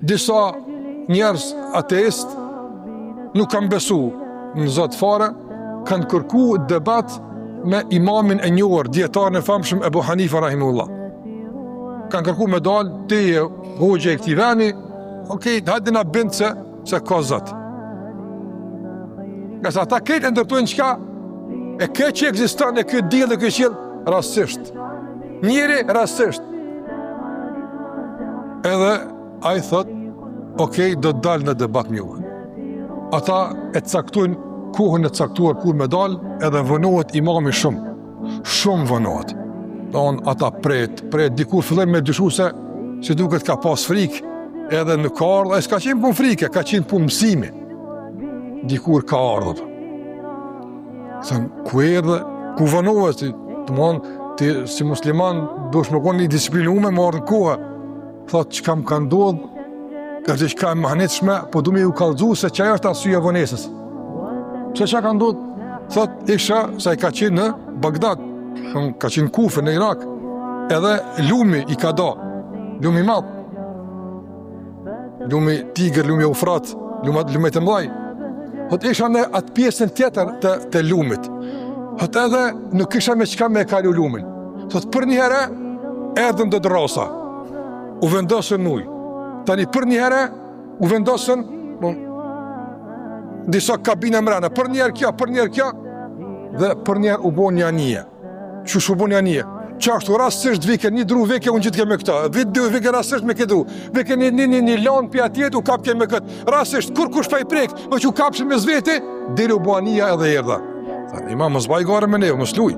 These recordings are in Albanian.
disa njerëz ateist nuk kanë besu në Zot fare, kanë kërku debat me imamin e njohur, dietarën e famshëm Ebu Hanifa rahimahullah. Kanë kërku me dalë, ti e hoxha e këtij veni, okej, hajde na bind se ka Zot. Nga sa ata këtë ndërtojnë qka, e këtë që ekziston, e këtë diell dhe këtë qiell, rastisht. Njëri rastisht. Edhe a i thot, okej, do të dalë në debat me juve. Ata e caktojnë kohën e caktuar kur me dalë, edhe vënohet imami shumë. Shumë vënohet. Ata pret, dikur fillojnë me dyshu se duket ka pas frikë, edhe në ka ardhë, e s'ka qenë pun frike, ka qenë pun mësimi. Dikur ka ardhë. Thënë, ku erdhe, ku vënohet, ti si musliman, do shme konë një disiplinume, më ardhë në kohë. Thotë, që kam ka ndodhë, kështë që ka e mahnitshme, po du me ju kallëzu se që ajo është arsye vonesës. Pse që ka ndodhë? Thotë, isha, sa i ka qenë në Bagdad, ka qenë Kufë në Irak, edhe lumi i ka da, lumi madhë, lumi Tigër, lumi Eufrat, lumet e mdhaj. Thotë, isha në atë pjesën tjetër të lumit. Thotë, edhe nuk isha me qka me e kalu lumin. Thotë, për një herë, erdhën do drasa, u vendosën në ujë. Tani për një herë, u vendosën disa kabina mrena, për një herë kjo, dhe për një herë u bo një anije. Qështë u bo një anije? Qashtu rastësisht vike një dru, vike unë gjithke me këta, vike rastësisht me këtë dru, vike një lanë për atjet, u kapke me këtë, rastësisht, kur kush pa i prek, me që u kapshin me zveti, diri u buania edhe erdha. Thani, ima, mos baj gare me neve, mos luj.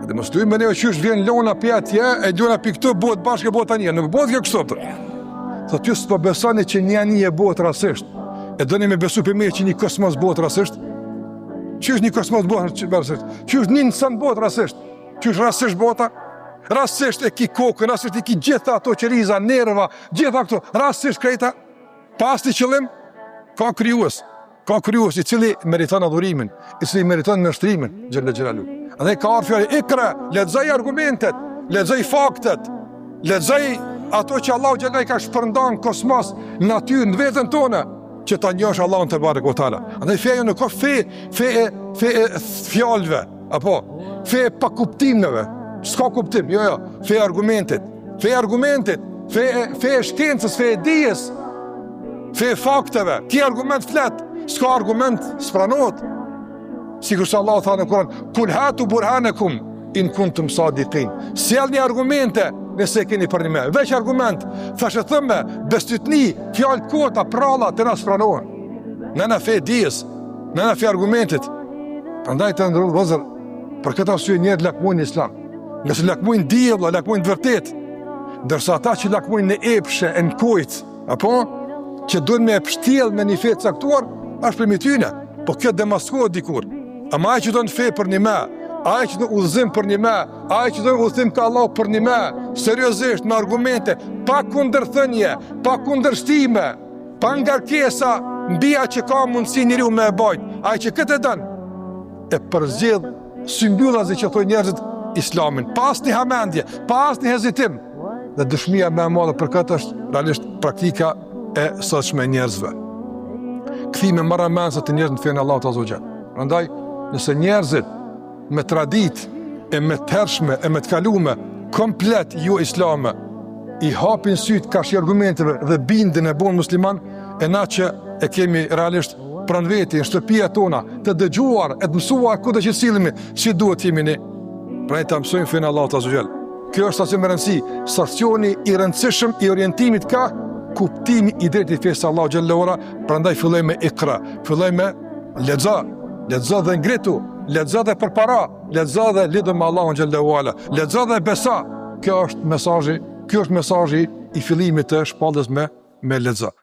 Edhe mos luj me neve që është vjen lona për atje, e lona për këtë, bëhet bashkë e bëhet anije, nuk bëhet kjo kështoptë. Thot, ju s'po besoni që një anije bëhet rastësisht, e doni me besu për mirë që një kosmos bëhet rastësisht? Që është një kosmos bëhet rastësisht? Që është një nësën bëhet rastësisht? Që është rastësisht bëheta? Rastisht e ki kokën, rastisht e ki gjitha ato qeriza, nerva, gjitha këto, rastisht krejta, pas të qëllim, ka kryuës i cili meriton adhurimin, i cili meriton nështrimin, gjëlle gjëralu. Andaj ka arë fjallë, ikra, lexoj argumentet, lexoj faktet, lexoj ato që Allah gjëlle ka shpërndan kosmos, natyrë, në vetën tonë, që ta njosh Allah në të barë këtala. Andaj feja nuk ka fe e fjallëve, apo, fe e pakuptimneve, s'ka kuptim, jo, fe argumentit, fe e shkencës, fe e dijes, fe e fakteve, ti argument flet, s'ka argument, s'pranot. Sikur se Allah tha në Kur'an, kul hatu burhanekum, in kuntum sadiqin. Sjell një argumente, nëse keni për një me, veç argument, thashe thëmme, bestytni, fjallë kota, pralla, të na s'pranohen. Nëna fe e dijes, nëna fe argumentit. Prandaj të ndërru vëzër, për këtë arsye njerë lakmojnë islam. Nëse lakmojnë diella, lakmojnë vërtet, ndërsa ata që lakmojnë në epshe, në kojtë, apo, që duhen me epshtjell me një fe të caktuar, është për tyne, po kjo demaskohet dikur. Ama ai që do në fe për një me, ai që do udhëzim për një me, ai që do udhëzim ka Allah për një me, seriozisht, me argumente, pa kundërthënje, pa kundërshtime, pa ngarkesa, mbija që ka mundësi njeriu me e bajt, ai që këtë e dën, e përzgjedh symbyllazi që thoi njerëzit islamin, pas një hamendje, pas një hezitim, dhe dëshmia me e madhe për këtë është realisht praktika e sotshme njerëzve. Kthime marrë mendje të njerëzit në fenë Allahut Azza wa Jall. Prandaj, nëse njerëzit me tradit e me tërshme e me të kalume komplet jo islame i hapin syt kash argumenteve dhe bindin e bon musliman, e na që e kemi realisht pranë veti, në shtëpia tona, të dëgjuar, e të mësuar këtë që sillemi, si duhet jemi ne. Pra ta mësojmë fenë Allahut Azza wa Jall. Kjo është stacion me rëndësi, stacioni i rëndësishëm i orientimit ka kuptimi i drejtë i fesë Allahu xhallahu ora. Prandaj filloj me ikra, filloj me lexo dhe ngritu, lexo dhe përpara, lexo dhe lidhë me Allahun xhallahu ala, lexo dhe besa. Kjo është mesazhi i fillimit të shpallës me lexo.